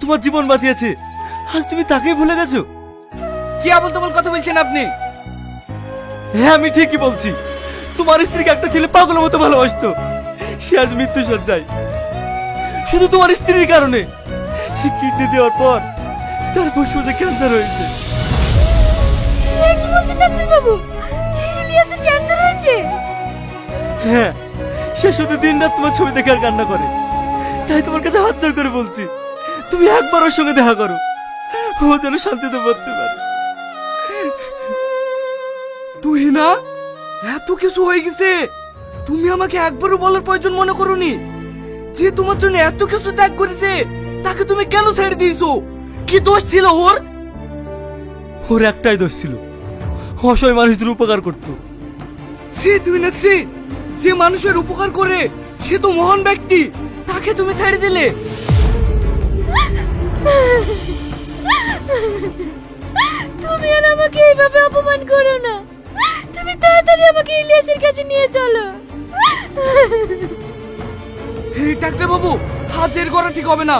তোমার জীবন বাঁচিয়েছে, আজ তুমি তাকেই ভুলে গেছো? কি আবল তাবল কথা বলছেন আপনি? হ্যাঁ, আমি ঠিকই বলছি। তোমার স্ত্রীকে একটা ছেলে পাগলের মতো ভালোবাসতো, সে আজ মৃত্যু সজ্জায় শুধু তোমার স্ত্রীর কারণে। কিডনি দেওয়ার পর তার ফুসফুসে ক্যান্সার হয়েছে। কি বলছেন ডাক্তার বাবু? ইলিয়াসের ক্যান্সার হয়েছে? হ্যাঁ, সে শুধু দিন রাত তোমার ছবি দেখে আর কান্না করে। তাই তোমার কাছে হাত জোড় করে বলছি, তুমি একবার ওর সঙ্গে দেখা করো, ও যেন শান্তিতে মরতে পারে। তুই না, এত কিছু হয়ে গেছে, তুমি আমাকে একবারও বলার প্রয়োজন মনে করোনি? যে তোমার জন্য এত কিছু ত্যাগ করেছে, তাকে তুমি কেন ছেড়ে দিয়েছো? কি দোষ ছিল ওর? ওর একটাই দোষ ছিল, অসহায় মানুষদের উপকার করতো। সে তুই না সে, যে মানুষের উপকার করে সে তো মহান ব্যক্তি, তাকে তুমি ছেড়ে দিলে। তুমি আর আমাকে এইভাবে অপমান করো না। তুমি তাড়াতাড়ি আমাকে ইলিয়াসের কাছে নিয়ে চলো। ডাক্তার বাবু, হাত বের করা ঠিক হবে না।